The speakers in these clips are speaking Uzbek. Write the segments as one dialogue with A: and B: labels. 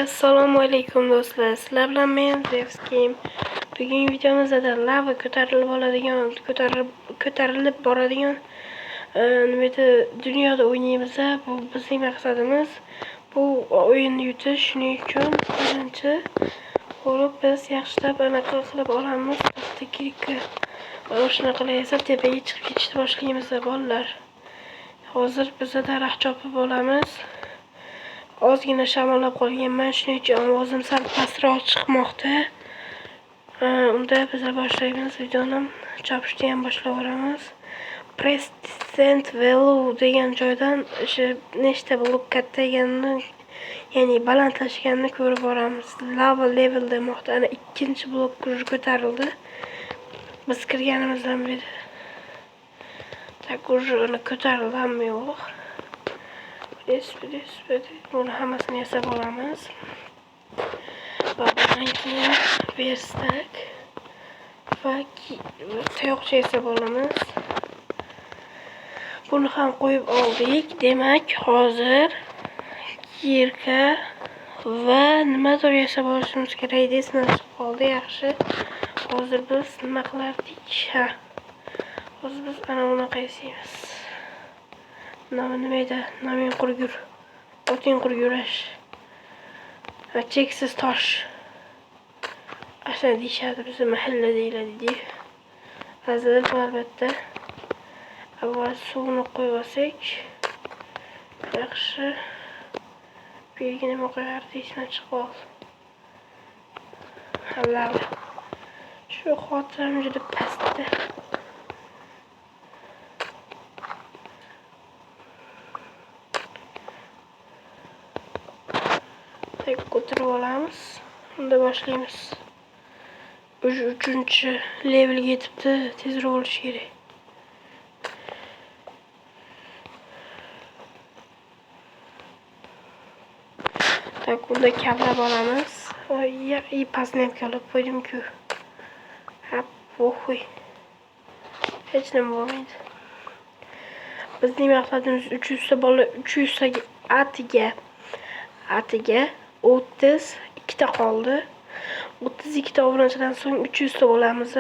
A: Assalomu alaykum do'stlar. Sizlar bilan men Zevskim. Bugungi videomizda lava ko'tarilib boradigan nimada dunyoda o'ynaymiz. Bu bizning maqsadimiz. Bu o'yinni yutish. Shuning uchun birinchi bo'lib biz yaxshilab anaqa qilib olamiz. Bitta shunaqa qilaysa tepaga chiqib ketishni boshlaymiz bolalar. Hozir biz daraxt chopib olamiz. Ozgina shamollab qolganman, shuning uchun ovozim sal pastroq chiqmoqda. Unda biz boshlaymiz videoni. Chopishni ham boshlab olamiz. Press descent value degan joydan nechta blok kattaganini, ya'ni balandlashganini ko'rib boramiz. Lava level demoqda. Ana ikkinchi blok ko'tarildi. Biz kirganimizdan beri. Tak uni ko'tarildi hamma yo'q. Bunu hammasini yasab olamiz. Va bundan keyin verstak va tayoqcha yasab olamiz. Buni ham qo'yib oldik. Demak, hozir kirka va nimadir yasab olishimiz kerak. Esimdan chiqib qoldi. Yaxshi. Hozir biz nima qilardik? Hozir biz ana bunaqa yasaymiz. Nima edi? Namin qurgur. Oting qurgurash. Va cheksiz tosh. Ashna deyishadi, bizni mahalla deyiladi. Hazil albatta. Avval suvni qo'yib olsak. Yaxshi. Bu yerga nima qo'yardi? Esimdan chiqib qoldi. Halol. Shu xotiram juda pastda. Ko'tarib olamiz. Unda boshlaymiz. 3-chi levelga yetibdi. Tezroq bo'lish kerak. Tak, unda kavlab olamiz. Voy, pasni ham kavlab qo'ydim-ku. Vo'y. Hech nima bo'lmaydi. Bizning maqsadimiz 300 bola, 300 atiga 32 ta qoldi. 32 ta obunachidan so'ng 300 ta bo'lamiz.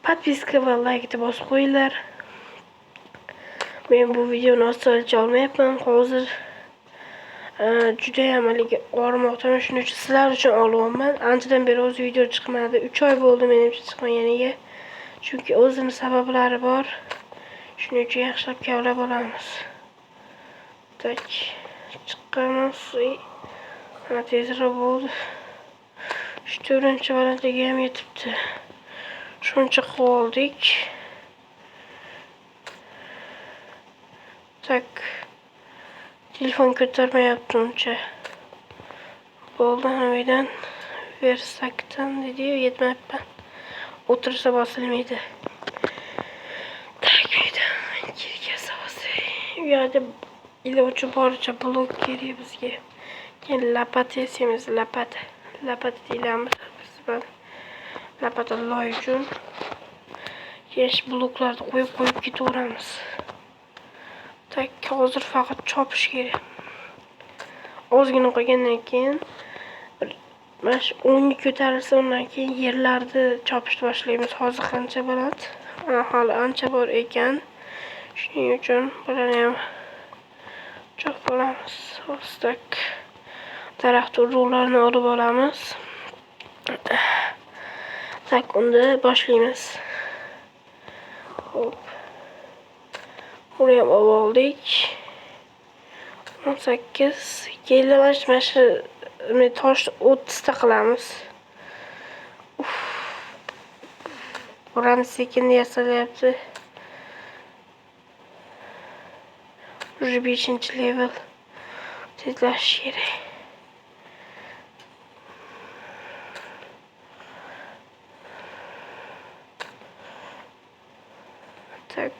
A: Podpiska va like bosib qo'yinglar. Men bu videoni oson olmayapman. Hozir juda ham og'rimoqda. Shuning uchun sizlar uchun olyapman. Anchadan beri o'z video chiqmadi. 3 oy bo'ldi menimcha chiqmaganiga. Chunki o'zini sabablari bor. Shuning uchun yaxshilab kavlab olamiz. Tak, chiqqanimiz tezroq bo'ldi. 4-chi balandligiga ham yetibdi. Shuncha qilib oldik. Tak. Telefon ko'tarmayapti uncha. Bo'ldi, hamidan versakdan dedi-yu, yetmayapman. O'tirsa bosilmaydi. Tak, kirga solsak. U yerda iloji boricha blok kerak bizga. Keyin lapata yasaymiz, lapata deyilamiz biz. Lapata loy uchun yesh bloklarni qo'yib ketaveramiz. Tak, hozir faqat chopish kerak. Ozgina qolgandan keyin mana shu 10 ko'tarilsa, undan keyin yerlarni chopishni boshlaymiz. Hozir qancha baland? Hali ancha bor ekan. Shuning uchun bularni ham chopib olamiz. Tak. Daraxt urug'larini olib olamiz. Tak, unda boshlaymiz. Hop. Buni ham oldik. 18 kelamash mana tosh 30 ta qilamiz. Burani sekin yasalyapti. 5-chi level. Tezlash kerak. Tak.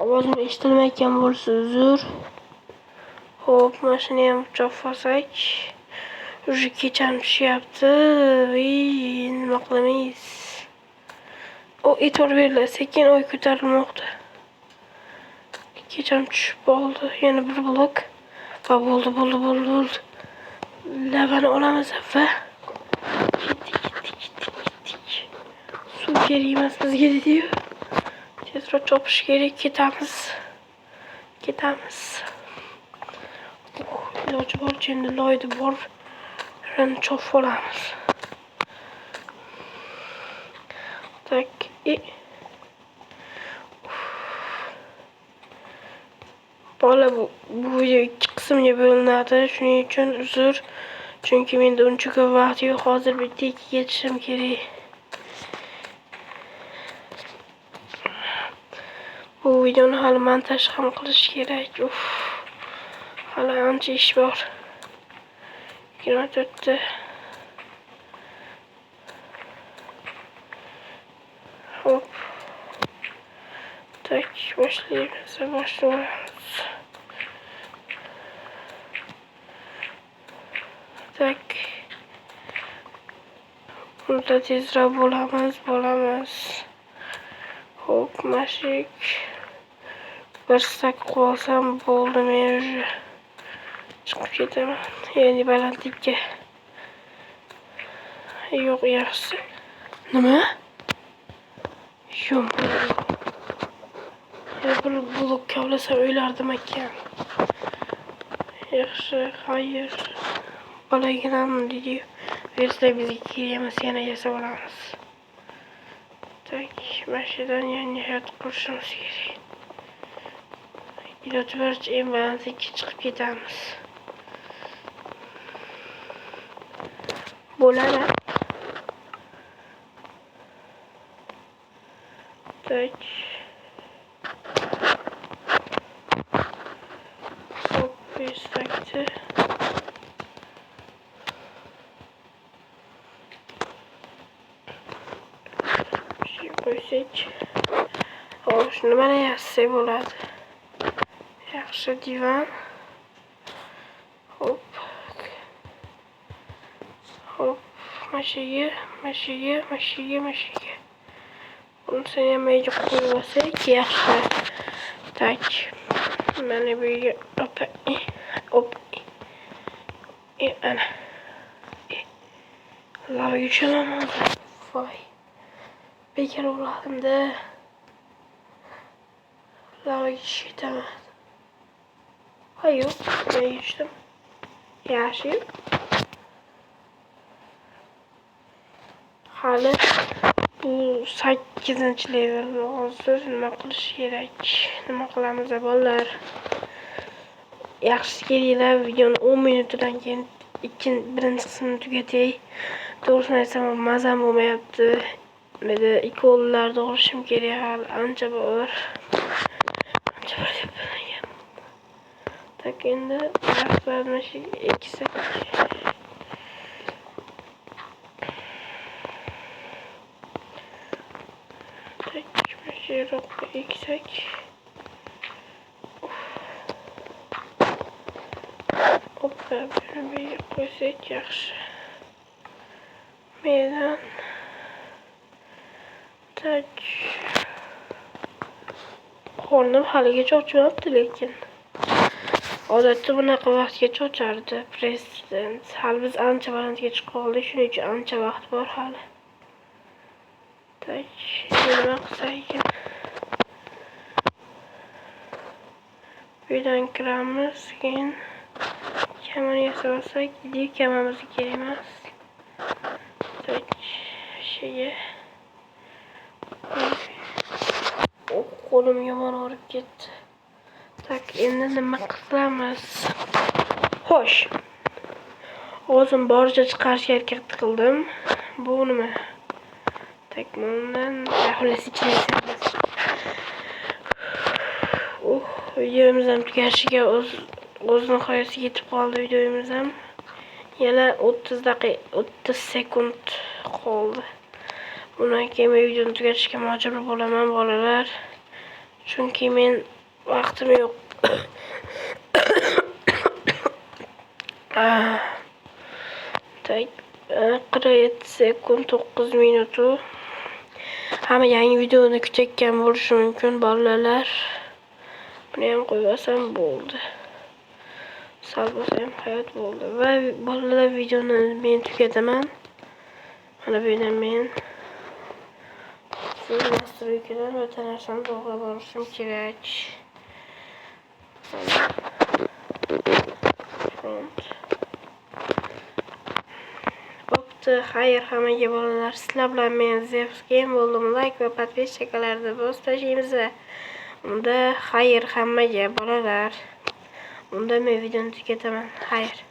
A: Ovozim eshitilmayotgan bo'lsa uzr. Hop, mashina ham chopib olsak. Уже kecham tushyapti. Nima qilamiz? E'tibor beringlar, sekin oy ko'tarilmoqda. Kecham tushib qoldi. Yana bir blok. Va bo'ldi. lavani olamiz va ketdik. Suv kerak emas bizga dedi-yu. Tezroq chopish kerak, ketamiz. Iloji boricha endi loyni bor chopib olamiz. Tak, bola bu video 2 qismga bo'linadi. Shuning uchun uzr. Chunki menda uncha ko'p vaqt yo'q. Hozir bitta 2 yetishim kerak. Bu videoni hali montaj ham qilish kerak. Hali ancha ish bor. 24 Hop. Tak, boshlaymiz. Tak. Bunda tezroq bo'lamiz. Hop, mashik. Bir stak qolsam bo'ldi, men уже chiqib ketaman. Ya'ni balandlikka. Yo'q, yaxshi. Nima? Yo'q. Bir blok kavlasam o'ylardim ekan. Yaxshi, xayr. Bolaginam dedi. Versa bizga kerak, yana yasab olamiz. Tak, mashidan yangi hayot qurishimiz kerak. Iloji boricha eng balandlikka chiqib ketamiz. Bo'ladi. Tak. Hop, takti. Qo'ysak. Xo'sh, nimani yassak bo'ladi? Yaxshi divan. Hop. Mashiga. Buni ham mayga qo'yib olsak yaxshi. Tak. Mana bu yerga ana. Lava yuchaman. Voy. Bekor o'ladim-da. Lavaga tushitaman. Yo'q, men yuchdim. Yaxshi. Hali bu 8-level. Hozir nima qilish kerak? Nima qilamiz bolalar? Yaxshi kelinglar, videoni 10 minutdan keyin birinchi qismini tugatay. To'g'risini aytsam, mazam bo'lmayapti. Menda ikollarni olishim kerak, hali ancha bor. Tak, endi vaqtlarni eksak. Tak, mashiroqqa eksak. Hoppa, buni qo'ysak yaxshi. Meydan. Tak. Qornim haligacha ochmayapti, lekin odatda bunaqa vaqtgacha ochardi prezident. Hali biz ancha balandga chiqib oldik, shuning uchun ancha vaqt bor hali. Tak, nima qilsak ekan? Bu yerdan kiramiz, keyin kamar yasab olsak, kamamiz kerak emas. Tak, qo'lim yomon og'rib ketdi. Tak, endi nima qilamiz? Xo'sh. O'zim boricha chiqarishga harakat qildim. Bu nima? Tak, bundan xullas ichlaymiz. Videomiz ham tugashiga o'z nihoyasiga yetib qoldi videomiz ham. Yana 30 sekund qoldi. Bundan keyin videoni tugatishga majbur bo'laman bolalar. Chunki men vaqtim yo'q. Tak, 47 sekund 9 minut. Hamma yangi videoni kutayotgan bo'lishi mumkin bolalar. Buni ham qo'yib olsam bo'ldi. sal bo'lsa ham hayot bo'ldi. Va bolalar videoni men tugataman. Mana bu yerdan men siz nastroykadan o'ta narsani to'g'rilab olishim kerak. Bo'pti, xayr hammaga bolalar. Sizlar bilan men Zeus Game bo'ldim. Like va podpiskalarni bosib tashlaymiz. Unda xayr hammaga bolalar. Unda men videoni tugataman. Xayr.